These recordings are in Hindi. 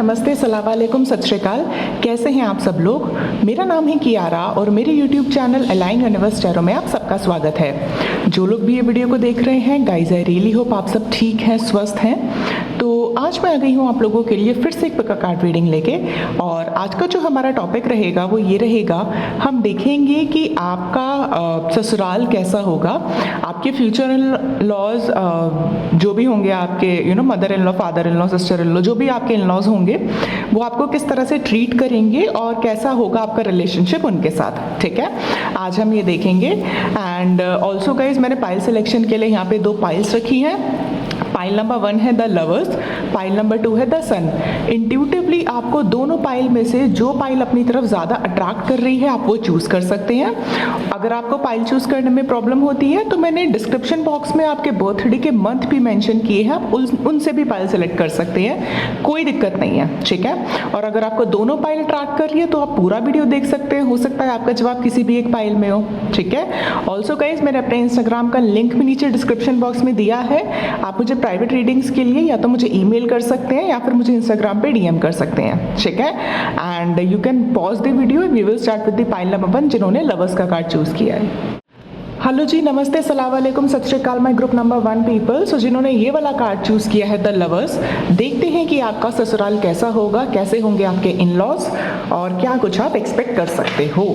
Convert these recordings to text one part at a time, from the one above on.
नमस्ते, सलाम वालेकुम, सत श्री अकाल। कैसे हैं आप सब लोग? मेरा नाम है कियारा और मेरे YouTube channel align universe tarot में आप सबका स्वागत है। जो लोग भी ये वीडियो को देख रहे हैं, गाइज आई रियली होप आप सब ठीक हैं, स्वस्थ हैं। तो आज मैं आ गई हूँ आप लोगों के लिए फिर से एक पिका कार्ड रीडिंग लेके। और आज का जो हमारा टॉपिक रहेगा वो ये रहेगा, हम देखेंगे कि आपका ससुराल कैसा होगा, आपके फ्यूचर इन लॉज जो भी होंगे, आपके mother in law, father in law, sister in law, जो भी आपके इन लॉज होंगे वो आपको किस तरह से ट्रीट करेंगे और कैसा होगा आपका रिलेशनशिप उनके साथ। ठीक है, आज हम ये देखेंगे। एंड ऑल्सो गाइज, मैंने पाइल सिलेक्शन के लिए यहाँ पे 2 पाइल्स रखी हैं। पाइल नंबर 1 है द लवर्स, पाइल नंबर 2 है द सन। इंट्यूटिवली आपको दोनों पाइल में से जो पाइल अपनी तरफ ज़्यादा अट्रैक्ट कर रही है आप वो चूज़ कर सकते हैं। अगर आपको पाइल चूज़ करने में प्रॉब्लम होती है तो मैंने डिस्क्रिप्शन बॉक्स में आपके बर्थडे के मंथ भी मेंशन किए हैं, आप उनसे भी पाइल सेलेक्ट कर सकते हैं, कोई दिक्कत नहीं है। ठीक है, और अगर आपको दोनों पाइल अट्रैक्ट कर रही है तो आप पूरा वीडियो देख सकते हैं, हो सकता है आपका जवाब किसी भी एक पाइल में हो। ठीक है, ऑल्सो गाइज मैंने अपने इंस्टाग्राम का लिंक भी नीचे डिस्क्रिप्शन बॉक्स में दिया है। आप मुझे प्राइवेट रीडिंग्स के लिए या तो मुझे ईमेल कर सकते हैं या फिर मुझे इंस्टाग्राम पे डीएम कर सकते हैं। ठीक है, and you can pause the video, we will start with the pile number 1 जिन्होंने लवर्स का कार्ड चूज किया है। हेलो जी, नमस्ते, सलाम वालेकुम, सत श्री अकाल, my group number 1 people. So जिन्होंने ये वाला कार्ड चूज किया है द लवर्स, देखते हैं कि आपका ससुराल कैसा होगा, कैसे होंगे आपके इन लॉज और क्या कुछ आप एक्सपेक्ट कर सकते हो।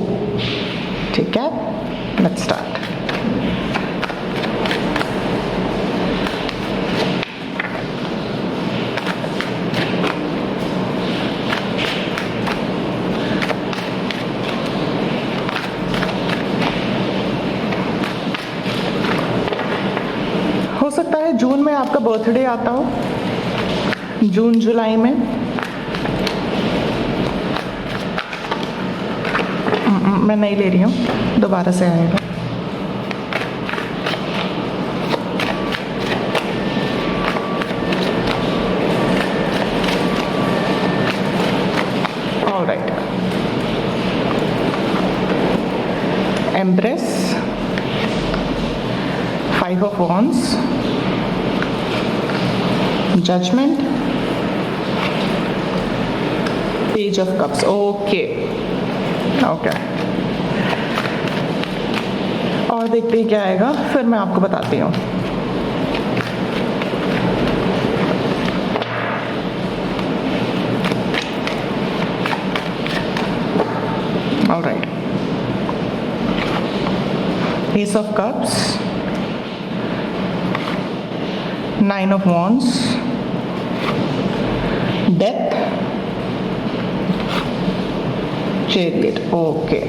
ठीक है, लेट्स स्टार्ट। हो सकता है जून में आपका बर्थडे आता हो, जून जुलाई में। मैं नहीं ले रही हूँ, दोबारा से आएगा। Alright, empress, 5 of Wands, Judgment, Page of Cups. Okay okay, और देखते हैं क्या आएगा, फिर मैं आपको बताती हूँ। Alright, Ace of Cups, 9 of Wands, Death, Chariot, okay,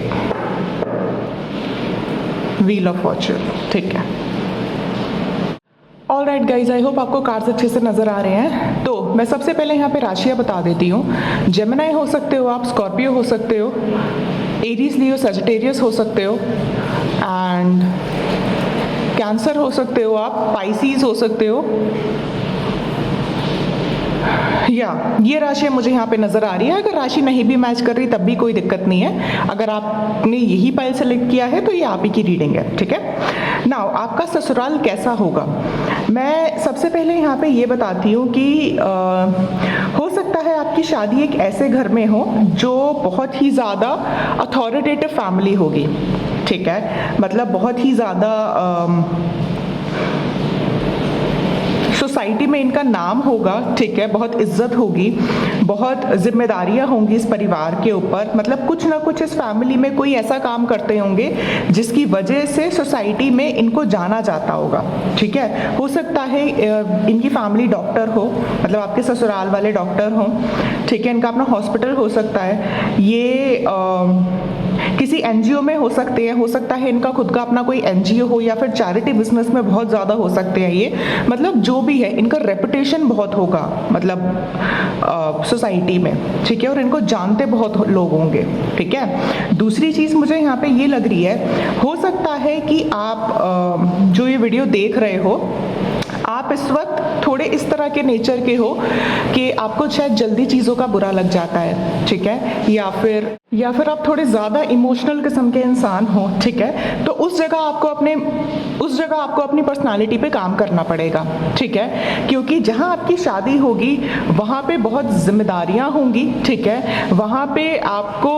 Wheel of Fortune। ठीक है, all right guys, I hope आपको कार्ड्स अच्छे से नजर आ रहे हैं। तो मैं सबसे पहले यहाँ पे राशियाँ बता देती हूँ। जेमिनाई हो सकते हो आप, स्कॉर्पियो हो सकते हो, एरीज लियो, सजिटेरियस हो सकते हो, एंड कैंसर हो सकते हो आप, पाइसीज हो सकते हो, या ये राशि मुझे यहाँ पे नजर आ रही है। अगर राशि नहीं भी मैच कर रही तब भी कोई दिक्कत नहीं है, अगर आपने यही पाइल सेलेक्ट किया है तो ये आप ही की रीडिंग है। ठीक है, नाउ आपका ससुराल कैसा होगा, मैं सबसे पहले यहाँ पे ये बताती हूँ कि हो सकता है आपकी शादी एक ऐसे घर में हो जो बहुत ही ज़्यादा अथॉरिटेटिव फैमिली होगी। ठीक है, मतलब बहुत ही ज़्यादा सोसाइटी में इनका नाम होगा। ठीक है, बहुत इज्जत होगी, बहुत जिम्मेदारियां होंगी इस परिवार के ऊपर, मतलब कुछ ना कुछ इस फैमिली में कोई ऐसा काम करते होंगे जिसकी वजह से सोसाइटी में इनको जाना जाता होगा। ठीक है, हो सकता है इनकी फैमिली डॉक्टर हो, मतलब आपके ससुराल वाले डॉक्टर हों। ठीक है, इनका अपना हॉस्पिटल हो सकता है, ये किसी एनजीओ में हो सकते हैं, हो सकता है इनका खुद का अपना कोई एनजीओ हो या फिर चैरिटी बिजनेस में बहुत ज़्यादा हो सकते हैं ये, मतलब जो भी है इनका रेपुटेशन बहुत होगा, मतलब सोसाइटी में। ठीक है, और इनको जानते बहुत लोग होंगे। ठीक है, दूसरी चीज़ मुझे यहाँ पे ये लग रही है, हो सकता है कि आप जो ये वीडियो देख रहे हो आप इस वक्त थोड़े इस तरह के नेचर के हो कि आपको शायद जल्दी चीज़ों का बुरा लग जाता है, ठीक है, या फिर आप थोड़े ज़्यादा इमोशनल किस्म के इंसान हो, ठीक है, तो उस जगह आपको अपनी पर्सनालिटी पे काम करना पड़ेगा, ठीक है, क्योंकि जहाँ आपकी शादी होगी वहाँ पे बहुत जिम्मेदारियाँ होंगी, ठीक है, वहाँ पे आपको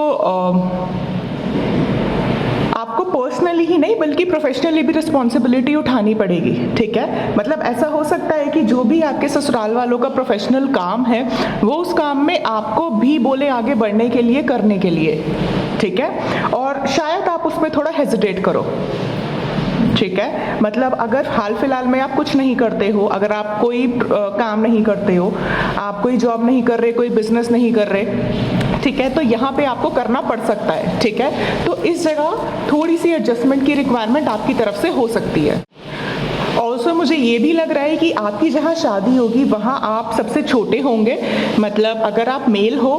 पर्सनली ही नहीं बल्कि प्रोफेशनली भी रिस्पॉन्सिबिलिटी उठानी पड़ेगी, ठीक है। मतलब ऐसा हो सकता है कि जो भी आपके ससुराल वालों का प्रोफेशनल काम है वो उस काम में आपको भी बोले आगे बढ़ने के लिए, करने के लिए, ठीक है, और शायद आप उसमें थोड़ा हेजिटेट करो, ठीक है। मतलब अगर हाल फिलहाल में आप कुछ नहीं करते हो, अगर आप कोई काम नहीं करते हो, आप कोई जॉब नहीं कर रहे, कोई बिजनेस नहीं कर रहे, ठीक है, तो यहाँ पे आपको करना पड़ सकता है, ठीक है। तो इस जगह थोड़ी सी एडजस्टमेंट की रिक्वायरमेंट आपकी तरफ से हो सकती है। ऑल्सो मुझे ये भी लग रहा है कि आपकी जहाँ शादी होगी वहाँ आप सबसे छोटे होंगे। मतलब अगर आप मेल हो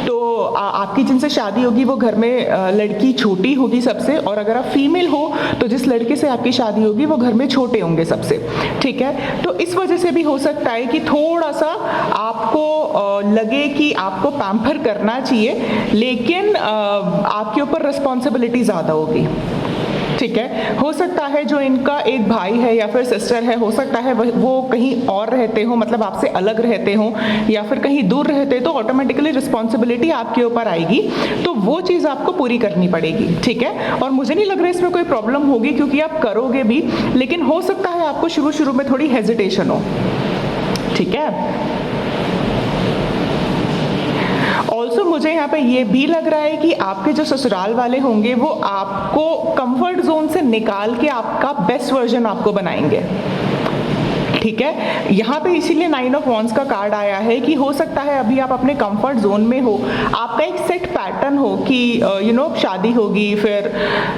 तो आपकी जिनसे शादी होगी वो घर में लड़की छोटी होगी सबसे, और अगर आप फीमेल हो तो जिस लड़के से आपकी शादी होगी वो घर में छोटे होंगे सबसे, ठीक है। तो इस वजह से भी हो सकता है कि थोड़ा सा आपको लगे कि आपको पैम्पर करना चाहिए, लेकिन आपके ऊपर रिस्पॉन्सिबिलिटी ज़्यादा होगी, ठीक है। हो सकता है जो इनका एक भाई है या फिर सिस्टर है, हो सकता है वो कहीं और रहते हो, मतलब आपसे अलग रहते हो या फिर कहीं दूर रहते, तो ऑटोमेटिकली रिस्पॉन्सिबिलिटी आपके ऊपर आएगी, तो वो चीज़ आपको पूरी करनी पड़ेगी, ठीक है। और मुझे नहीं लग रहा इसमें कोई प्रॉब्लम होगी क्योंकि आप करोगे भी, लेकिन हो सकता है आपको शुरू में थोड़ी हेजिटेशन हो, ठीक है। ऑल्सो मुझे यहाँ पे ये भी लग रहा है कि आपके जो ससुराल वाले होंगे वो आपको कंफर्ट जोन से निकाल के आपका बेस्ट वर्जन आपको बनाएंगे, ठीक है। यहाँ पे इसीलिए 9 ऑफ वॉन्ड्स का कार्ड आया है कि हो सकता है अभी आप अपने कंफर्ट जोन में हो, आपका एक सेट पैटर्न हो कि शादी होगी, फिर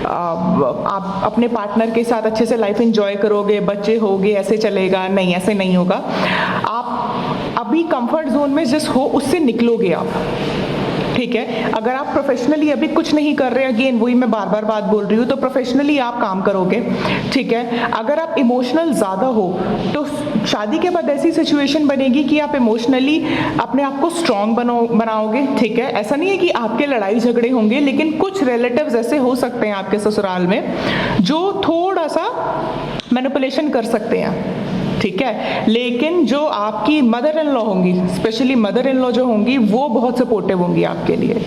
आप अपने पार्टनर के साथ अच्छे से लाइफ एंजॉय करोगे, बच्चे होंगे, ऐसे चलेगा, नहीं ऐसे नहीं होगा। आप अभी कंफर्ट जोन में जिस हो उससे निकलोगे आप, ठीक है। अगर आप प्रोफेशनली अभी कुछ नहीं कर रहे, अगेन वही मैं बार बार बात बोल रही हूँ, तो प्रोफेशनली आप काम करोगे, ठीक है। अगर आप इमोशनल ज़्यादा हो तो शादी के बाद ऐसी सिचुएशन बनेगी कि आप इमोशनली अपने आप को स्ट्रॉन्ग बनाओगे, ठीक है। ऐसा नहीं है कि आपके लड़ाई झगड़े होंगे, लेकिन कुछ रिलेटिव्स ऐसे हो सकते हैं आपके ससुराल में जो थोड़ा सा मैनिपुलेशन कर सकते हैं, ठीक है। लेकिन जो आपकी मदर इन लॉ होंगी, स्पेशली मदर इन लॉ जो होंगी, वो बहुत सपोर्टिव होंगी आपके लिए,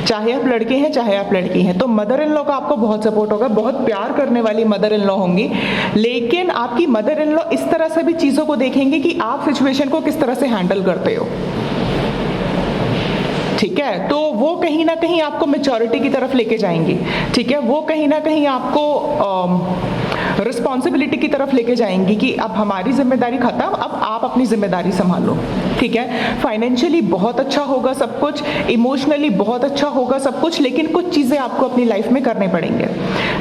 चाहे आप लड़के हैं चाहे आप लड़की हैं, तो मदर इन लॉ का आपको बहुत सपोर्ट होगा, बहुत प्यार करने वाली मदर इन लॉ होंगी। लेकिन आपकी मदर इन लॉ इस तरह से भी चीज़ों को देखेंगे कि आप सिचुएशन को किस तरह से हैंडल करते हो, ठीक है। तो वो कहीं ना कहीं आपको मैच्योरिटी की तरफ लेके जाएंगी, ठीक है। वो कहीं ना कहीं आपको रिस्पॉन्सिबिलिटी की तरफ लेके जाएंगी कि अब हमारी जिम्मेदारी खत्म, अब आप अपनी जिम्मेदारी संभालो, ठीक है। फाइनेंशियली बहुत अच्छा होगा सब कुछ, इमोशनली बहुत अच्छा होगा सब कुछ, लेकिन कुछ चीज़ें आपको अपनी लाइफ में करने पड़ेंगे।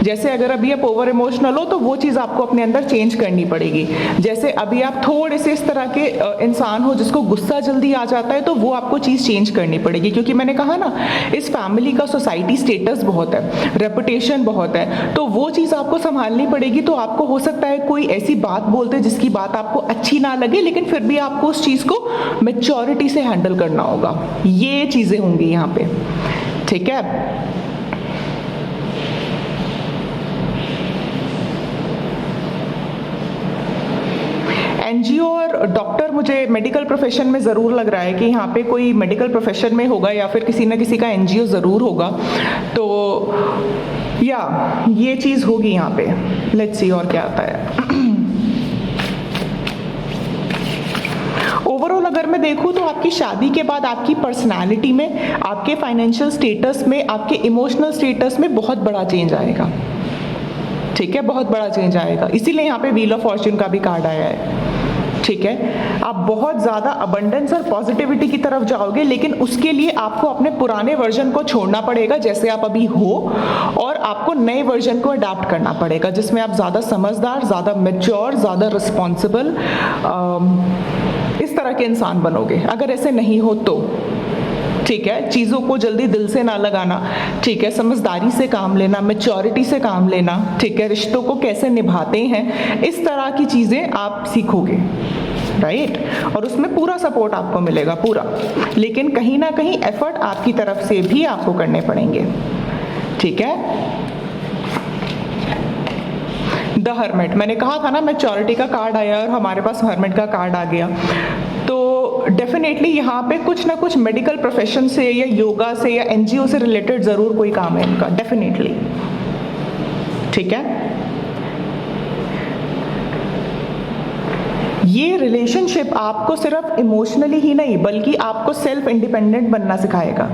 जैसे अगर अभी आप ओवर इमोशनल हो तो वो चीज़ आपको अपने अंदर चेंज करनी पड़ेगी। जैसे अभी आप थोड़े से इस तरह के इंसान हो जिसको गुस्सा जल्दी आ जाता है, तो वो आपको चीज़ चेंज करनी पड़ेगी, क्योंकि मैंने कहा ना, इस फैमिली का सोसाइटी स्टेटस बहुत है, रेपुटेशन बहुत है, तो वो चीज़ आपको संभालनी पड़ेगी। तो आपको हो सकता है कोई ऐसी बात बोलते जिसकी बात आपको अच्छी ना लगे, लेकिन फिर भी आपको उस चीज़ को मैच्योरिटी से हैंडल करना होगा। ये चीज़ें होंगी यहाँ पे, ठीक है। एनजीओ और डॉक्टर मुझे मेडिकल प्रोफेशन में ज़रूर लग रहा है कि यहाँ पे कोई मेडिकल प्रोफेशन में होगा या फिर किसी न किसी का एनजीओ ज़रूर होगा, तो या ये चीज़ होगी यहाँ पे। लेट्स सी और क्या आता है। ओवरऑल अगर मैं देखूँ तो आपकी शादी के बाद आपकी पर्सनालिटी में, आपके फाइनेंशियल स्टेटस में, आपके इमोशनल स्टेटस में बहुत बड़ा चेंज आएगा, ठीक है, बहुत बड़ा चेंज आएगा। इसीलिए यहाँ पे व्हील ऑफ फॉर्च्यून का भी कार्ड आया है, ठीक है। आप बहुत ज़्यादा अबंडेंस और पॉजिटिविटी की तरफ जाओगे, लेकिन उसके लिए आपको अपने पुराने वर्जन को छोड़ना पड़ेगा जैसे आप अभी हो, और आपको नए वर्जन को अडॉप्ट करना पड़ेगा जिसमें आप ज़्यादा समझदार, ज़्यादा मैच्योर, ज़्यादा इस तरह के इंसान बनोगे। अगर ऐसे नहीं हो तो, ठीक ठीक है, चीज़ों को जल्दी दिल से ना लगाना, ठीक है, समझदारी से काम लेना, मैच्योरिटी से काम लेना, ठीक है, रिश्तों को कैसे निभाते हैं, इस तरह की चीज़ें आप सीखोगे, राइट। और उसमें पूरा सपोर्ट आपको मिलेगा, पूरा। लेकिन कहीं ना कहीं एफर्ट आपकी तरफ से भी आपको करने पड़ेंगे, ठीक है। द हर्मिट, मैंने कहा था ना मैच्योरिटी का कार्ड आया और हमारे पास हर्मिट का कार्ड आ गया, तो डेफिनेटली यहाँ पे कुछ ना कुछ मेडिकल प्रोफेशन से या योगा से या एनजीओ से रिलेटेड ज़रूर कोई काम है इनका, डेफिनेटली, ठीक है। ये रिलेशनशिप आपको सिर्फ इमोशनली ही नहीं बल्कि आपको सेल्फ इंडिपेंडेंट बनना सिखाएगा,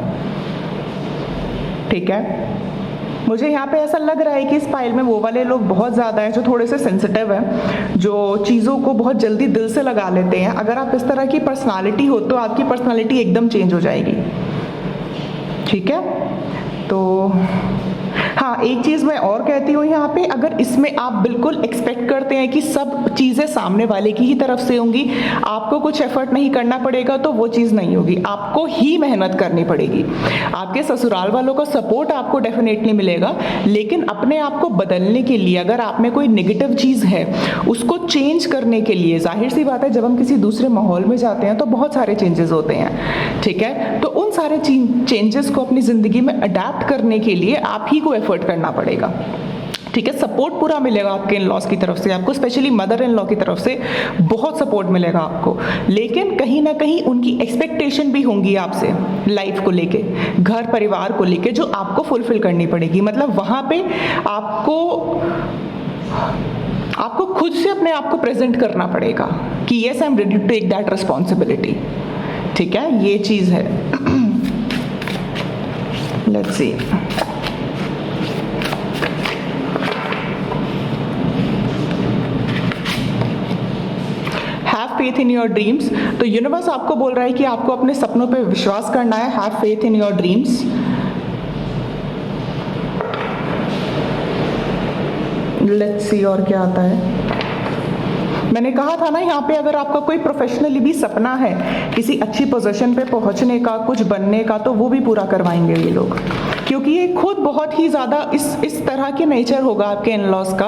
ठीक है। मुझे यहाँ पे ऐसा लग रहा है कि इस फाइल में वो वाले लोग बहुत ज़्यादा हैं जो थोड़े से सेंसिटिव हैं, जो चीज़ों को बहुत जल्दी दिल से लगा लेते हैं। अगर आप इस तरह की पर्सनालिटी हो तो आपकी पर्सनालिटी एकदम चेंज हो जाएगी, ठीक है। तो हाँ, एक चीज़ मैं और कहती हूँ यहाँ पे, अगर इसमें आप बिल्कुल एक्सपेक्ट करते हैं कि सब चीज़ें सामने वाले की ही तरफ से होंगी, आपको कुछ एफर्ट नहीं करना पड़ेगा, तो वो चीज़ नहीं होगी, आपको ही मेहनत करनी पड़ेगी। आपके ससुराल वालों का सपोर्ट आपको डेफिनेटली मिलेगा, लेकिन अपने आप को बदलने के लिए, अगर आप में कोई नेगेटिव चीज़ है उसको चेंज करने के लिए, जाहिर सी बात है जब हम किसी दूसरे माहौल में जाते हैं तो बहुत सारे चेंजेस होते हैं, ठीक है। तो उन सारे चेंजेस को अपनी ज़िंदगी में अडेप्ट करने के लिए आप ही को एफर्ट करना पड़ेगा, ठीक है। सपोर्ट पूरा मिलेगा आपके इन लॉज की तरफ से, आपको स्पेशली मदर इन लॉ की तरफ से बहुत सपोर्ट मिलेगा आपको, लेकिन कहीं ना कहीं उनकी एक्सपेक्टेशन भी होंगी आपसे लाइफ को लेके, घर परिवार को लेके, जो आपको फुलफिल करनी पड़ेगी। मतलब वहाँ पे आपको खुद से अपने आप को प्रेजेंट करना पड़ेगा कि yes I am ready to take that responsibility, ठीक है, ये चीज़ है। Let's see, faith in your dreams, तो यूनिवर्स आपको बोल रहा है कि आपको अपने सपनों पे विश्वास करना है। Have faith in your dreams. Let's see और क्या आता है। मैंने कहा था ना यहाँ पे, अगर आपका कोई प्रोफेशनली भी सपना है किसी अच्छी पोजीशन पे पहुँचने का, कुछ बनने का, तो वो भी पूरा करवाएंगे ये लोग, क्योंकि ये खुद बहुत ही ज़्यादा इस तरह के नेचर होगा आपके इन लॉज का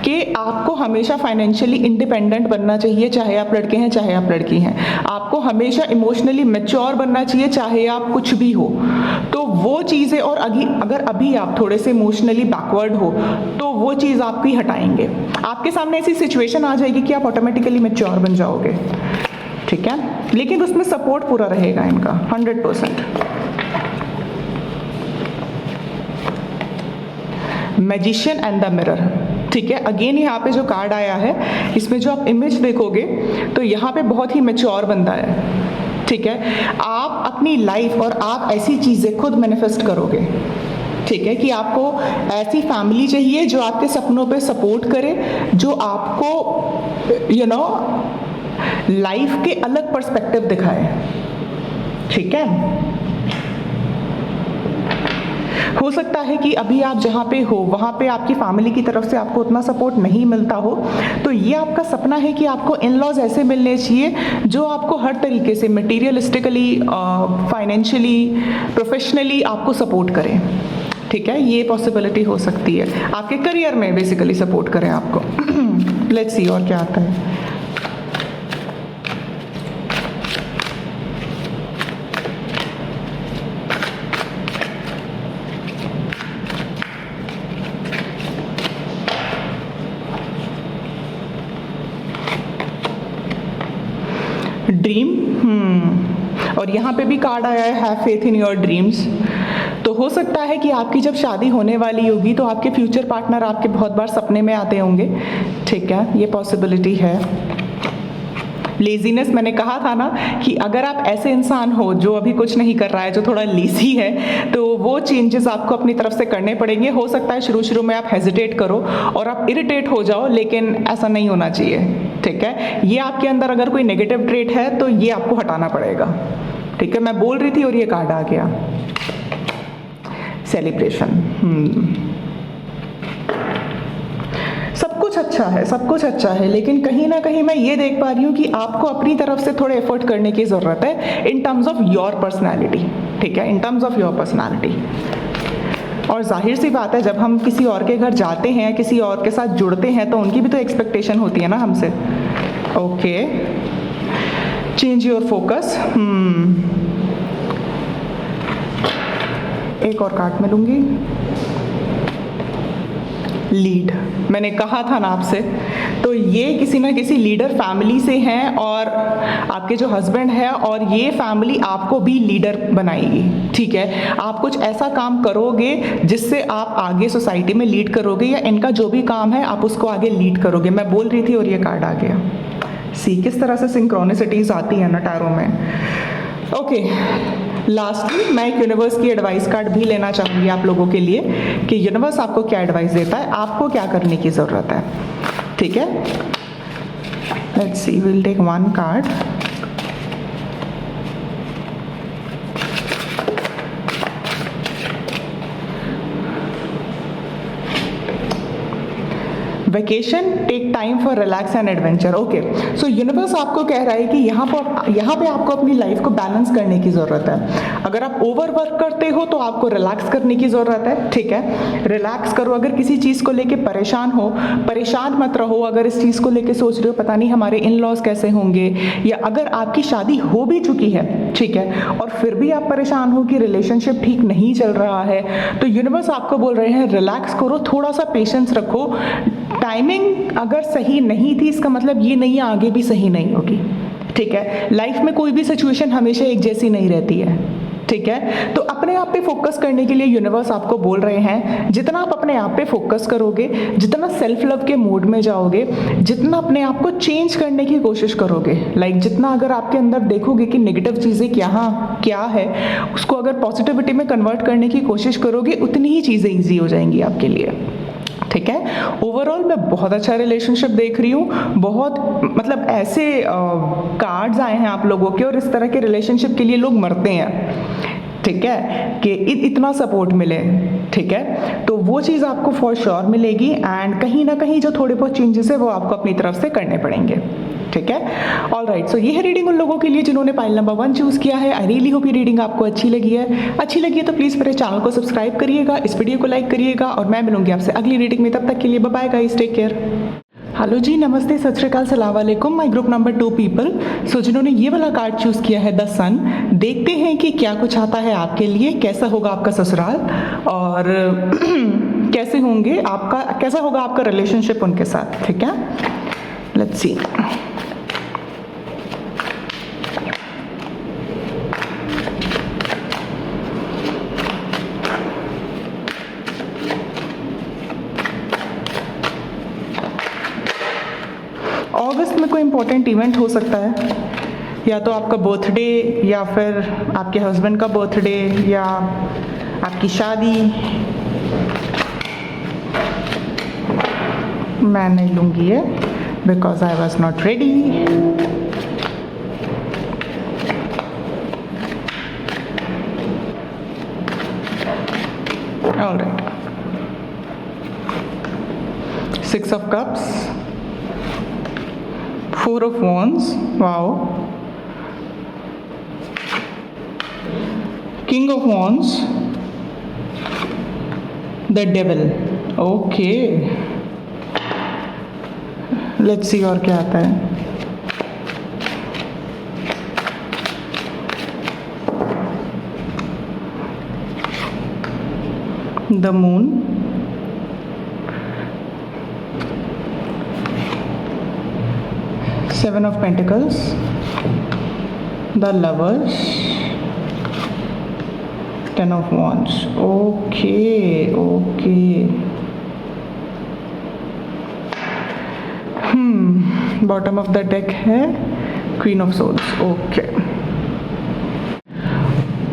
कि आपको हमेशा फाइनेंशियली इंडिपेंडेंट बनना चाहिए, चाहे आप लड़के हैं चाहे आप लड़की हैं। आपको हमेशा इमोशनली मैच्योर बनना चाहिए, चाहे आप कुछ भी हो। तो वो चीज़ें, और अगर अभी आप थोड़े से इमोशनली बैकवर्ड हो तो वो चीज़ आपकी हटाएंगे। आपके सामने ऐसी सिचुएशन आ जाएगी कि आप ऑटोमेटिकली मैच्योर बन जाओगे, ठीक है। लेकिन उसमें सपोर्ट पूरा रहेगा इनका 100%। मैजिशियन एंड द मिरर, ठीक है। अगेन यहाँ पे जो कार्ड आया है, इसमें जो आप इमेज देखोगे तो यहाँ पे बहुत ही मैच्योर बंदा है, ठीक है। आप अपनी लाइफ और आप ऐसी चीज़ें खुद मैनिफेस्ट करोगे, ठीक है, कि आपको ऐसी फैमिली चाहिए जो आपके सपनों पे सपोर्ट करे, जो आपको लाइफ के अलग पर्सपेक्टिव दिखाए, ठीक है। हो सकता है कि अभी आप जहाँ पे हो वहाँ पे आपकी फैमिली की तरफ से आपको उतना सपोर्ट नहीं मिलता हो, तो ये आपका सपना है कि आपको इन लॉज ऐसे मिलने चाहिए जो आपको हर तरीके से मटीरियलिस्टिकली, फाइनेंशियली, प्रोफेशनली आपको सपोर्ट करें, ठीक है। ये पॉसिबिलिटी हो सकती है, आपके करियर में बेसिकली सपोर्ट करें आपको। लेट्स सी और क्या आता है। ड्रीम, और यहाँ पे भी कार्ड आया है have faith in your dreams. तो हो सकता है कि आपकी जब शादी होने वाली होगी तो आपके फ्यूचर पार्टनर आपके बहुत बार सपने में आते होंगे, ठीक है, ये पॉसिबिलिटी है। लेजीनेस, मैंने कहा था ना कि अगर आप ऐसे इंसान हो जो अभी कुछ नहीं कर रहा है, जो थोड़ा लेजी है, तो वो चेंजेस आपको अपनी तरफ से करने पड़ेंगे। हो सकता है शुरू में आप हेजिटेट करो और आप इरिटेट हो जाओ, लेकिन ऐसा नहीं होना चाहिए, ठीक है। ये आपके अंदर अगर कोई नेगेटिव ट्रेट है तो ये आपको हटाना पड़ेगा, ठीक है। मैं बोल रही थी और ये कार्ड आ गया, सेलिब्रेशन। सब कुछ अच्छा है, सब कुछ अच्छा है, लेकिन कहीं ना कहीं मैं ये देख पा रही हूँ कि आपको अपनी तरफ से थोड़े एफर्ट करने की ज़रूरत है in terms of your personality, ठीक है, in terms of your personality. और जाहिर सी बात है, जब हम किसी और के घर जाते हैं, किसी और के साथ जुड़ते हैं, तो उनकी भी तो एक्सपेक्टेशन होती है ना हमसे। Okay, change your focus. एक और कार्ड में लूँगी, लीड। मैंने कहा था ना आपसे, तो ये किसी ना किसी लीडर फैमिली से हैं और आपके जो हस्बैंड है, और ये फैमिली आपको भी लीडर बनाएगी, ठीक है। आप कुछ ऐसा काम करोगे जिससे आप आगे सोसाइटी में लीड करोगे, या इनका जो भी काम है आप उसको आगे लीड करोगे। मैं बोल रही थी और ये कार्ड आ गया। सी किस तरह से सिंक्रोनिसिटीज आती है ना टैरो में। ओके, लास्टली मैं एक यूनिवर्स की एडवाइस कार्ड भी लेना चाहूँगी आप लोगों के लिए कि यूनिवर्स आपको क्या एडवाइस देता है, आपको क्या करने की ज़रूरत है, ठीक है। Let's see, will take one card. Vacation, take time for relax and adventure. Okay, so universe आपको कह रहा है कि यहाँ पे आपको अपनी लाइफ को बैलेंस करने की ज़रूरत है। अगर आप ओवर वर्क करते हो तो आपको रिलैक्स करने की ज़रूरत है, ठीक है। रिलैक्स करो। अगर किसी चीज़ को लेके परेशान हो, परेशान मत रहो। अगर इस चीज़ को लेके सोच रहे हो पता नहीं हमारे इन लॉज कैसे होंगे, या अगर आपकी शादी हो भी चुकी है, ठीक है, और फिर भी आप परेशान हो कि रिलेशनशिप ठीक नहीं चल रहा है, तो यूनिवर्स आपको बोल रहे हैं रिलैक्स करो, थोड़ा सा पेशेंस रखो। टाइमिंग अगर सही नहीं थी, इसका मतलब ये नहीं है आगे भी सही नहीं होगी, ठीक है। लाइफ में कोई भी सिचुएशन हमेशा एक जैसी नहीं रहती है, ठीक है। तो अपने आप पे फोकस करने के लिए यूनिवर्स आपको बोल रहे हैं, जितना आप अपने आप पे फोकस करोगे, जितना सेल्फ लव के मोड में जाओगे, जितना अपने आप को चेंज करने की कोशिश करोगे, जितना अगर आपके अंदर देखोगे कि नेगेटिव चीज़ें क्या है, उसको अगर पॉजिटिविटी में कन्वर्ट करने की कोशिश करोगे, उतनी ही चीज़ें ईजी हो जाएंगी आपके लिए, ठीक है। ओवरऑल मैं बहुत अच्छा रिलेशनशिप देख रही हूँ। बहुत मतलब ऐसे कार्ड्स आए हैं आप लोगों के, और इस तरह के रिलेशनशिप के लिए लोग मरते हैं, ठीक है, कि इतना सपोर्ट मिले, ठीक है। तो वो चीज़ आपको फॉर श्योर मिलेगी, एंड कहीं ना कहीं जो थोड़े बहुत चेंजेस है वो आपको अपनी तरफ से करने पड़ेंगे, ठीक है। ऑल राइट, सो ये है रीडिंग उन लोगों के लिए जिन्होंने पाइल नंबर 1 चूज़ किया है। आई रियली होप ये रीडिंग आपको अच्छी लगी है। अच्छी लगी है तो प्लीज़ मेरे चैनल को सब्सक्राइब करिएगा, इस वीडियो को लाइक करिएगा, और मैं मिलूंगी आपसे अगली रीडिंग में। तब तक के लिए bye bye guys, take care. Hello जी, नमस्ते, सत श्री अकाल, सलाम वालेकुम। My group number 2 people. So जिन्होंने ये वाला कार्ड चूज़ किया है द सन, देखते हैं कि क्या कुछ आता है आपके लिए, कैसा होगा आपका ससुराल, और कैसे होगा आपका रिलेशनशिप उनके साथ, ठीक है। लेट्स सी। अगस्त में कोई इम्पोर्टेंट इवेंट हो सकता है, या तो आपका बर्थडे, या फिर आपके हस्बैंड का बर्थडे, या आपकी शादी। मैं नहीं लूँगी ये, because I was not ready. All right, 6 of cups, 4 of wands, wow, king of wands, the devil, okay, let's see और क्या आता है। the moon, Seven of Pentacles, the Lovers, Ten of Wands. Okay. Bottom of the deck है Queen of Swords. Okay.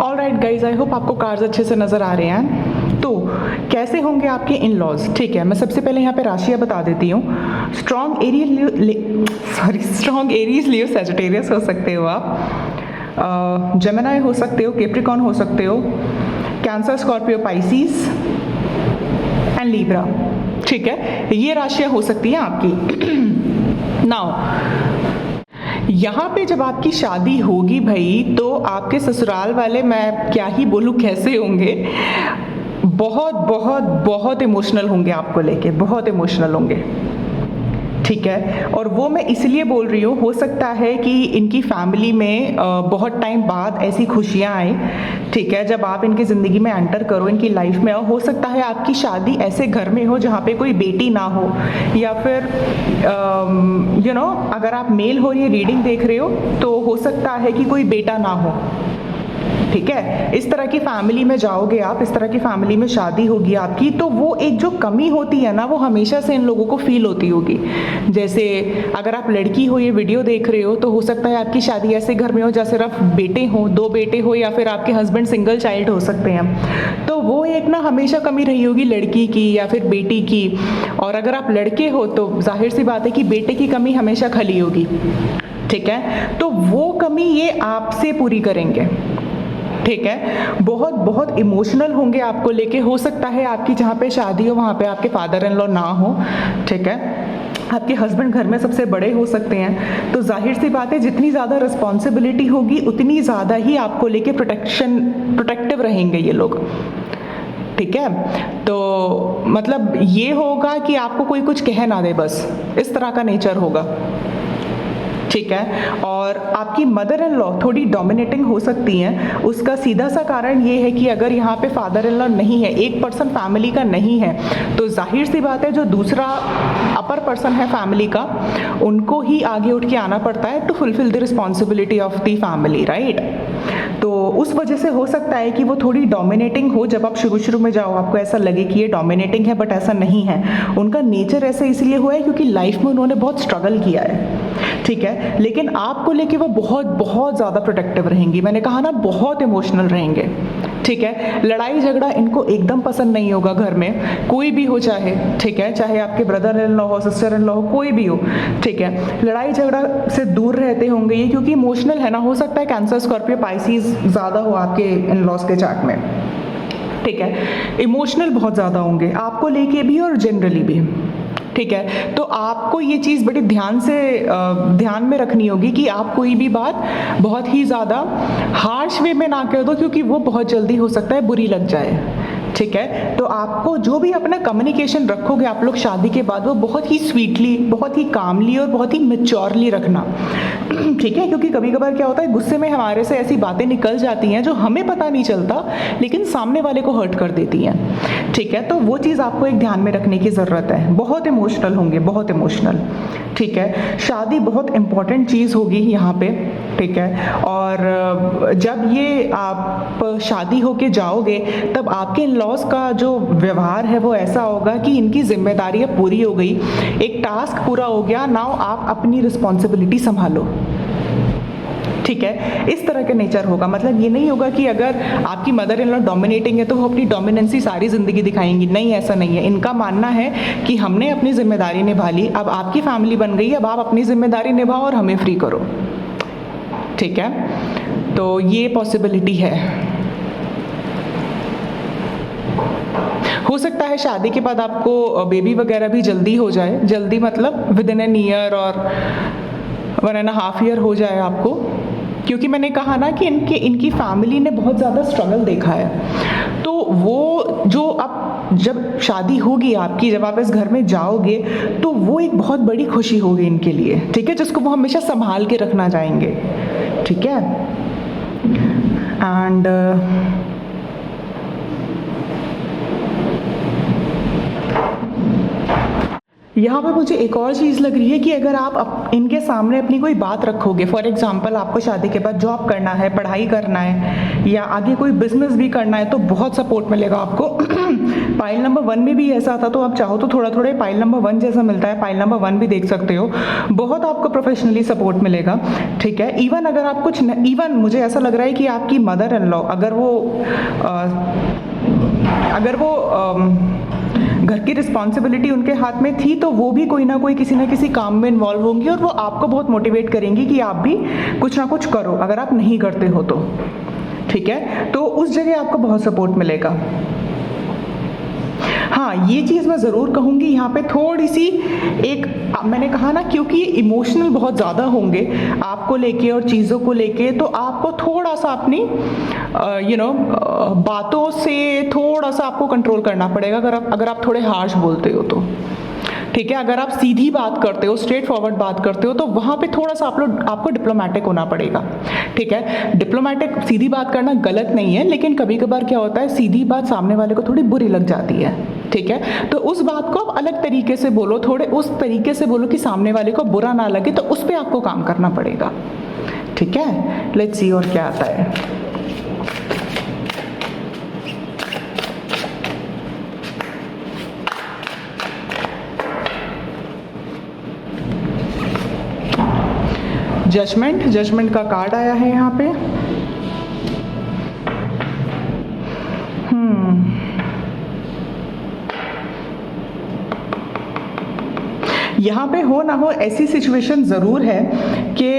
All right guys, I hope आपको कार्ड्स अच्छे से नज़र आ रहे हैं। तो कैसे होंगे आपके इन लॉज, ठीक है। मैं सबसे पहले यहाँ पे राशियाँ बता देती हूँ। स्ट्रॉन्ग एरीज लियो सैजिटेरियस हो सकते हो आप, जेमिनी हो सकते हो, कैप्रिकॉर्न हो सकते हो, cancer, Scorpio, Pisces and Libra. Libra, ठीक है, ये राशियां हो सकती हैं आपकी। नाउ यहाँ पे जब आपकी शादी होगी भाई, तो आपके ससुराल वाले, मैं क्या ही बोलूँ कैसे होंगे, बहुत बहुत बहुत इमोशनल होंगे आपको लेके, बहुत इमोशनल होंगे, ठीक है। और वो मैं इसलिए बोल रही हूँ, हो सकता है कि इनकी फैमिली में बहुत टाइम बाद ऐसी खुशियाँ आए, ठीक है, जब आप इनकी ज़िंदगी में एंटर करो, इनकी लाइफ में आओ। हो सकता है आपकी शादी ऐसे घर में हो जहाँ पे कोई बेटी ना हो, या फिर अगर आप मेल हो, ये रीडिंग देख रहे हो, तो हो सकता है कि कोई बेटा ना हो, ठीक है। इस तरह की फैमिली में जाओगे आप, इस तरह की फैमिली में शादी होगी आपकी, तो वो एक जो कमी होती है ना, वो हमेशा से इन लोगों को फील होती होगी। जैसे अगर आप लड़की हो, ये वीडियो देख रहे हो, तो हो सकता है आपकी शादी ऐसे घर में हो जहाँ सिर्फ बेटे हो, 2 बेटे हो, या फिर आपके हस्बैंड सिंगल चाइल्ड हो सकते हैं। तो वो एक ना हमेशा कमी रही होगी लड़की की या फिर बेटी की। और अगर आप लड़के हो तो जाहिर सी बात है कि बेटे की कमी हमेशा खली होगी, ठीक है। तो वो कमी ये आपसे पूरी करेंगे, ठीक है। बहुत बहुत इमोशनल होंगे आपको लेके। हो सकता है आपकी जहाँ पे शादी हो वहाँ पे आपके फादर इन लॉ ना हो, ठीक है, आपके हस्बैंड घर में सबसे बड़े हो सकते हैं। तो जाहिर सी बात है, जितनी ज़्यादा रिस्पॉन्सिबिलिटी होगी उतनी ज़्यादा ही आपको लेके प्रोटेक्टिव रहेंगे ये लोग, ठीक है। तो मतलब ये होगा कि आपको कोई कुछ कह ना दे, बस इस तरह का नेचर होगा, ठीक है। और आपकी मदर इन लॉ थोड़ी डोमिनेटिंग हो सकती हैं। उसका सीधा सा कारण ये है कि अगर यहाँ पे फादर इन लॉ नहीं है, एक पर्सन फैमिली का नहीं है, तो जाहिर सी बात है जो दूसरा अपर पर्सन है फैमिली का, उनको ही आगे उठ के आना पड़ता है to fulfil the responsibility of the family, right. तो उस वजह से हो सकता है कि वो थोड़ी डोमिनेटिंग हो। जब आप शुरू शुरू में जाओ आपको ऐसा लगे कि ये डोमिनेटिंग है, बट ऐसा नहीं है। उनका नेचर ऐसे इसलिए हुआ है क्योंकि लाइफ में उन्होंने बहुत स्ट्रगल किया है, ठीक है। लेकिन आपको लेके वो बहुत बहुत ज़्यादा प्रोटेक्टिव रहेंगी। मैंने कहा ना, बहुत इमोशनल रहेंगे, ठीक है। लड़ाई झगड़ा इनको एकदम पसंद नहीं होगा घर में, कोई भी हो चाहे, ठीक है, चाहे आपके ब्रदर इन लॉ हो, सिस्टर इन लॉ हो, कोई भी हो, ठीक है। लड़ाई झगड़ा से दूर रहते होंगे ये, क्योंकि इमोशनल है ना। हो सकता है कैंसर, स्कॉर्पियो, पाइसिस ज़्यादा हो आपके इन लॉज के चार्ट में, ठीक है। इमोशनल बहुत ज़्यादा होंगे आपको लेके भी और जनरली भी, ठीक है। तो आपको ये चीज़ बड़ी ध्यान में रखनी होगी कि आप कोई भी बात बहुत ही ज़्यादा हार्श वे में ना कह दो, क्योंकि वो बहुत जल्दी हो सकता है बुरी लग जाए, ठीक है। तो आपको जो भी अपना कम्युनिकेशन रखोगे आप लोग शादी के बाद, वो बहुत ही स्वीटली, बहुत ही कामली और बहुत ही मैच्योरली रखना, ठीक है। क्योंकि कभी कभार क्या होता है, गुस्से में हमारे से ऐसी बातें निकल जाती हैं जो हमें पता नहीं चलता, लेकिन सामने वाले को हर्ट कर देती हैं, ठीक है। तो वो चीज़ आपको एक ध्यान में रखने की ज़रूरत है। बहुत इमोशनल होंगे, बहुत इमोशनल, ठीक है। शादी बहुत इंपॉर्टेंट चीज़ होगी यहाँ पे, ठीक है। और जब ये आप शादी होके जाओगे, तब आपके इन लॉज का जो व्यवहार है वो ऐसा होगा कि इनकी जिम्मेदारियाँ पूरी हो गई, एक टास्क पूरा हो गया, नाउ आप अपनी रिस्पॉन्सिबिलिटी संभालो, ठीक है। इस तरह का नेचर होगा। मतलब ये नहीं होगा कि अगर आपकी मदर इन लॉ डोमिनेटिंग है तो वो अपनी डोमिनेंसी सारी ज़िंदगी दिखाएंगी, नहीं, ऐसा नहीं है। इनका मानना है कि हमने अपनी जिम्मेदारी निभा ली, अब आपकी फैमिली बन गई, अब आप अपनी जिम्मेदारी निभाओ और हमें फ्री करो, ठीक है। तो ये पॉसिबिलिटी है। हो सकता है शादी के बाद आपको बेबी वगैरह भी जल्दी हो जाए, जल्दी मतलब विद इन एन ईयर और 1.5 ईयर हो जाए आपको, क्योंकि मैंने कहा ना कि इनकी फैमिली ने बहुत ज़्यादा स्ट्रगल देखा है। तो वो जो अब जब शादी होगी आपकी, जब आप इस घर में जाओगे, तो वो एक बहुत बड़ी खुशी होगी इनके लिए, ठीक है, जिसको वो हमेशा संभाल के रखना चाहेंगे, ठीक है। एंड यहाँ पर मुझे एक और चीज़ लग रही है कि अगर आप इनके सामने अपनी कोई बात रखोगे, फॉर एग्जांपल आपको शादी के बाद जॉब करना है, पढ़ाई करना है, या आगे कोई बिजनेस भी करना है, तो बहुत सपोर्ट मिलेगा आपको। पाइल नंबर 1 में भी ऐसा था, तो आप चाहो तो थोड़ा थोड़ा पाइल नंबर 1 जैसा मिलता है, पाइल नंबर 1 भी देख सकते हो। बहुत आपको प्रोफेशनली सपोर्ट मिलेगा, ठीक है। इवन अगर आप इवन मुझे ऐसा लग रहा है कि आपकी मदर इन लॉ अगर वो घर की रिस्पॉन्सिबिलिटी उनके हाथ में थी, तो वो भी कोई ना कोई किसी ना किसी काम में इन्वॉल्व होंगी, और वो आपको बहुत मोटिवेट करेंगी कि आप भी कुछ ना कुछ करो, अगर आप नहीं करते हो तो, ठीक है। तो उस जगह आपको बहुत सपोर्ट मिलेगा। हाँ, ये चीज़ मैं ज़रूर कहूँगी यहाँ पे थोड़ी सी एक, मैंने कहा ना, क्योंकि इमोशनल बहुत ज़्यादा होंगे आपको लेके और चीज़ों को लेके, तो आपको थोड़ा सा अपनी बातों से थोड़ा सा आपको कंट्रोल करना पड़ेगा अगर आप थोड़े हार्श बोलते हो तो। ठीक है, अगर आप सीधी बात करते हो, स्ट्रेट फॉरवर्ड बात करते हो, तो वहाँ पे थोड़ा सा आपको डिप्लोमेटिक होना पड़ेगा। ठीक है, डिप्लोमेटिक सीधी बात करना गलत नहीं है, लेकिन कभी कभार क्या होता है, सीधी बात सामने वाले को थोड़ी बुरी लग जाती है। ठीक है, तो उस बात को आप अलग तरीके से बोलो, थोड़े उस तरीके से बोलो कि सामने वाले को बुरा ना लगे, तो उस पर आपको काम करना पड़ेगा। ठीक है, लेट्स सी और क्या आता है। जजमेंट का कार्ड आया है यहाँ पे। यहाँ पे हो ना हो ऐसी सिचुएशन ज़रूर है कि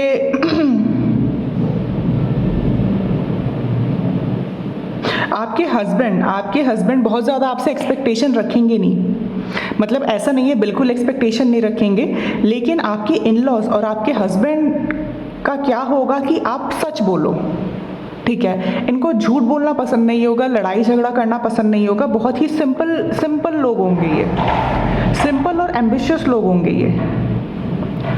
आपके हस्बैंड बहुत ज़्यादा आपसे एक्सपेक्टेशन रखेंगे नहीं, मतलब ऐसा नहीं है बिल्कुल एक्सपेक्टेशन नहीं रखेंगे, लेकिन आपके इन लॉज और आपके हस्बैंड का क्या होगा कि आप सच बोलो। ठीक है, इनको झूठ बोलना पसंद नहीं होगा, लड़ाई झगड़ा करना पसंद नहीं होगा। बहुत ही सिंपल लोग होंगे ये, सिंपल और एम्बिशियस लोग होंगे ये।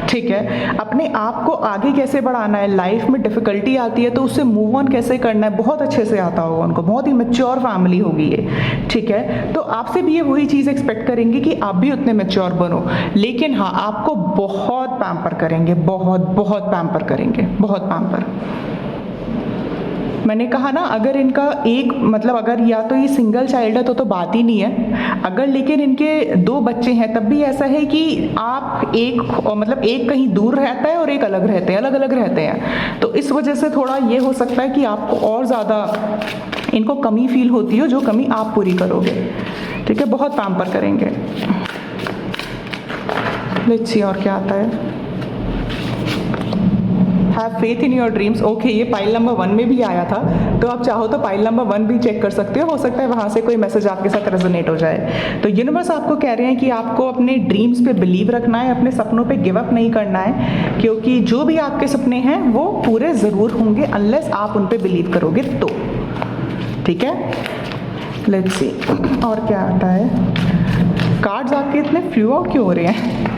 ठीक है, अपने आप को आगे कैसे बढ़ाना है, लाइफ में डिफिकल्टी आती है तो उससे मूव ऑन कैसे करना है, बहुत अच्छे से आता होगा उनको, बहुत ही मैच्योर फैमिली होगी ये। ठीक है, तो आपसे भी ये वही चीज़ एक्सपेक्ट करेंगे कि आप भी उतने मैच्योर बनो, लेकिन हाँ, आपको बहुत पैम्पर करेंगे, बहुत पैम्पर करेंगे, बहुत पैम्पर। मैंने कहा ना, अगर इनका एक मतलब अगर या तो ये सिंगल चाइल्ड है तो बात ही नहीं है, अगर लेकिन इनके 2 बच्चे हैं तब भी ऐसा है कि आप एक कहीं दूर रहता है और एक अलग रहते हैं, तो इस वजह से थोड़ा ये हो सकता है कि आपको और ज़्यादा इनको कमी फील होती हो, जो कमी आप पूरी करोगे। ठीक है, बहुत पैम्पर करेंगे। लेट्स सी और क्या आता है। Have faith in your dreams. Okay, ये पाइल नंबर 1 में भी आया था, तो आप चाहो तो पाइल नंबर 1 भी चेक कर सकते हो सकता है वहाँ से कोई मैसेज आपके साथ रेजोनेट हो जाए। तो यूनिवर्स आपको कह रहे हैं कि आपको अपने ड्रीम्स पे बिलीव रखना है, अपने सपनों पे गिव अप नहीं करना है, क्योंकि जो भी आपके सपने हैं वो पूरे ज़रूर होंगे, अनलेस आप उन पे बिलीव करोगे तो। ठीक है, लेट्स सी और क्या आता है। कार्ड्स आपके इतने फ्लू आउट क्यों हो रहे हैं?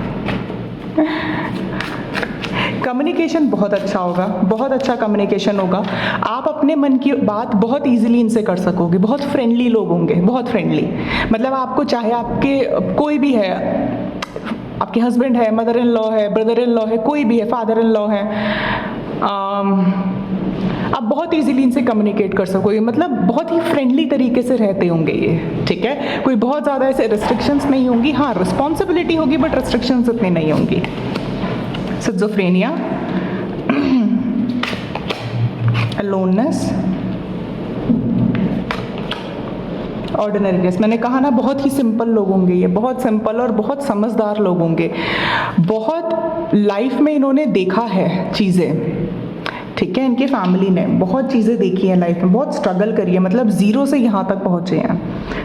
कम्युनिकेशन बहुत अच्छा होगा, बहुत अच्छा कम्युनिकेशन होगा। आप अपने मन की बात बहुत इजीली इनसे कर सकोगे, बहुत फ्रेंडली लोग होंगे, बहुत फ्रेंडली। मतलब आपको चाहे आपके कोई भी है, आपके हस्बैंड है, मदर इन लॉ है, ब्रदर इन लॉ है, कोई भी है, फादर इन लॉ है, आप बहुत इजीली इनसे कम्युनिकेट कर सकोगे, मतलब बहुत ही फ्रेंडली तरीके से रहते होंगे ये। ठीक है, कोई बहुत ज़्यादा ऐसे रिस्ट्रिक्शंस नहीं होंगी। हाँ, रिस्पॉन्सिबिलिटी होगी बट रिस्ट्रिक्शंस इतनी नहीं होंगी। Schizophrenia, aloneness, ordinariness. मैंने कहा ना, बहुत ही सिंपल लोग होंगे ये, बहुत सिंपल और बहुत समझदार लोग होंगे, बहुत लाइफ में इन्होंने देखा है चीज़ें। ठीक है, इनके फैमिली ने बहुत चीज़ें देखी हैं लाइफ में, बहुत स्ट्रगल करी है, मतलब ज़ीरो से यहाँ तक पहुँचे हैं।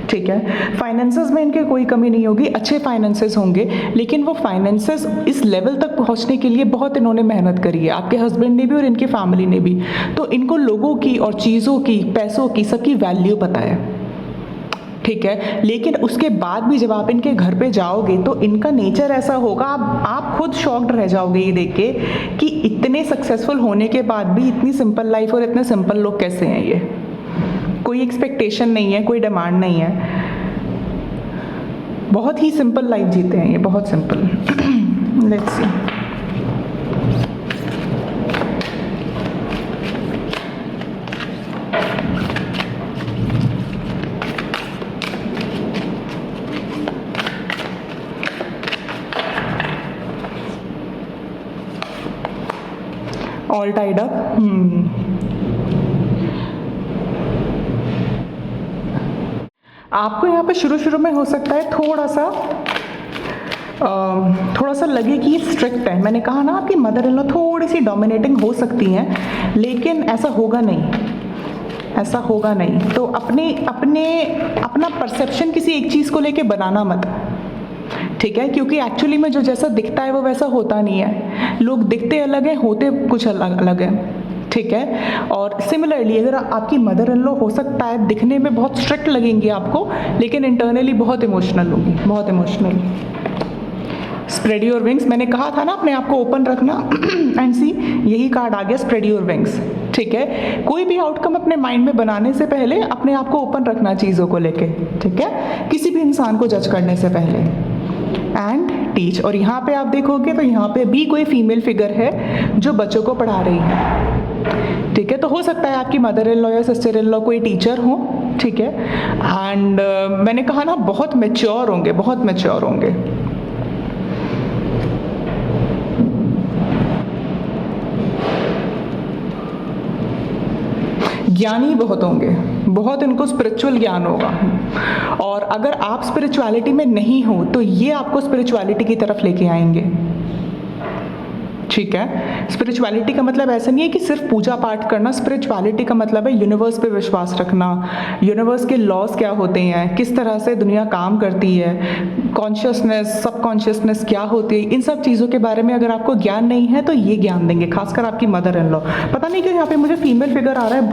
ठीक है, फाइनेंसेस में इनके कोई कमी नहीं होगी, अच्छे फाइनेंसेस होंगे, लेकिन वो फाइनेंसेस इस लेवल तक पहुँचने के लिए बहुत इन्होंने मेहनत करी है, आपके हस्बैंड ने भी और इनकी फैमिली ने भी। तो इनको लोगों की और चीज़ों की, पैसों की, सबकी वैल्यू पता है। ठीक है, लेकिन उसके बाद भी जब आप इनके घर पे जाओगे तो इनका नेचर ऐसा होगा, आप खुद शॉक्ड रह जाओगे ये देख के कि इतने सक्सेसफुल होने के बाद भी इतनी सिंपल लाइफ और इतने सिंपल लोग कैसे हैं ये। कोई एक्सपेक्टेशन नहीं है, कोई डिमांड नहीं है, बहुत ही सिंपल लाइफ जीते हैं ये, बहुत simple. Let's see. All tied up. आपको यहाँ पे शुरू में हो सकता है थोड़ा सा लगे कि ये स्ट्रिक्ट है। मैंने कहा ना, आपकी मदर इन लॉ थोड़ी सी डोमिनेटिंग हो सकती हैं, लेकिन ऐसा होगा नहीं, ऐसा होगा नहीं। तो अपना परसेप्शन किसी एक चीज़ को लेके बनाना मत, ठीक है, क्योंकि एक्चुअली में जो जैसा दिखता है वो वैसा होता नहीं है। लोग दिखते अलग हैं, होते कुछ अलग अलग है, ठीक है। और सिमिलरली अगर आपकी मदर इन लॉ हो सकता है दिखने में बहुत स्ट्रिक्ट लगेंगी आपको, लेकिन इंटरनली बहुत इमोशनल होगी, बहुत इमोशनल। स्प्रेड योर विंग्स, मैंने कहा था ना अपने आप को ओपन रखना एंड सी यही कार्ड आ गया, स्प्रेड योर विंग्स, ठीक है। कोई भी आउटकम अपने माइंड में बनाने से पहले अपने आप को ओपन रखना चीज़ों को लेके, ठीक है, किसी भी इंसान को जज करने से पहले। एंड टीच, और यहाँ पे आप देखोगे तो यहाँ पे भी कोई फीमेल फिगर है जो बच्चों को पढ़ा रही है, ठीक है। तो हो सकता है आपकी मदर इन लॉ या सिस्टर इन लॉ कोई टीचर हो, ठीक है। एंड मैंने कहा ना बहुत मैच्योर होंगे, बहुत मैच्योर होंगे। ज्ञानी बहुत होंगे, बहुत इनको स्पिरिचुअल ज्ञान होगा। और अगर आप स्पिरिचुअलिटी में नहीं हो तो ये आपको स्पिरिचुअलिटी की तरफ लेके आएंगे, ठीक है। स्पिरिचुअलिटी का मतलब ऐसा नहीं है कि सिर्फ पूजा पाठ करना। स्पिरिचुअलिटी का मतलब है यूनिवर्स पे विश्वास रखना, यूनिवर्स के लॉज क्या होते हैं, किस तरह से दुनिया काम करती है, कॉन्शियसनेस, सबकॉन्शियसनेस क्या होती है, इन सब चीज़ों के बारे में अगर आपको ज्ञान नहीं है तो ये ज्ञान देंगे, खासकर आपकी मदर इन लॉ। पता नहीं क्यों यहाँ पे मुझे फीमेल फिगर आ रहा है,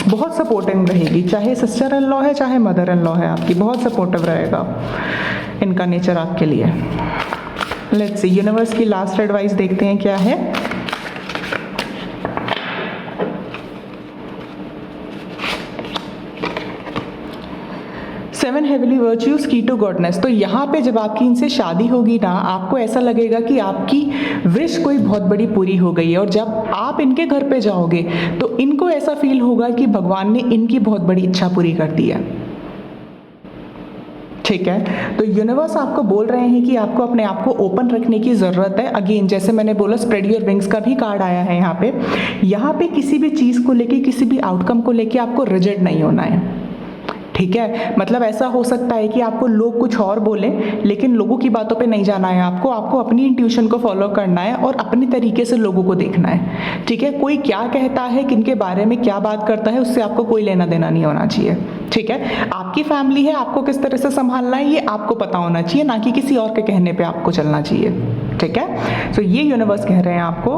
बहुत सपोर्टिंग रहेगी, चाहे सिस्टर इन लॉ है चाहे मदर इन लॉ है आपकी, बहुत सपोर्टिव रहेगा इनका नेचर आपके लिए। लेट्स सी यूनिवर्स की लास्ट एडवाइस देखते हैं क्या है। सेवन हेवली वर्च्यूज की टू गॉडनेस। तो यहाँ पे जब आपकी इनसे शादी होगी ना, आपको ऐसा लगेगा कि आपकी विश कोई बहुत बड़ी पूरी हो गई है। और जब आप इनके घर पे जाओगे तो इनको ऐसा फील होगा कि भगवान ने इनकी बहुत बड़ी इच्छा पूरी कर दी है, ठीक है। तो यूनिवर्स आपको बोल रहे हैं कि आपको अपने आप को ओपन रखने की ज़रूरत है। अगेन जैसे मैंने बोला स्प्रेड योर विंग्स का भी कार्ड आया है यहाँ पे किसी भी चीज़ को लेके, किसी भी आउटकम को लेके आपको रिजिड नहीं होना है, ठीक है। मतलब ऐसा हो सकता है कि आपको लोग कुछ और बोलें, लेकिन लोगों की बातों पे नहीं जाना है आपको अपनी इंट्यूशन को फॉलो करना है और अपनी तरीके से लोगों को देखना है, ठीक है। कोई क्या कहता है, किनके बारे में क्या बात करता है, उससे आपको कोई लेना देना नहीं होना चाहिए, ठीक है। आपकी फैमिली है, आपको किस तरह से संभालना है ये आपको पता होना चाहिए, ना कि किसी और के कहने पे आपको चलना चाहिए, ठीक है। सो ये यूनिवर्स कह रहे हैं आपको।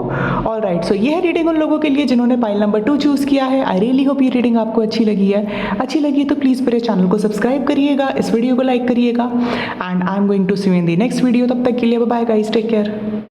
ऑल राइट, सो ये है रीडिंग उन लोगों के लिए जिन्होंने पाइल नंबर 2 चूज़ किया है। आई रियली होप ये रीडिंग आपको अच्छी लगी है। अच्छी लगी तो प्लीज़ मेरे चैनल को सब्सक्राइब करिएगा, इस वीडियो को लाइक करिएगा and I am going to see you in the next video. तब तक के लिए बाय गाइस, टेक केयर।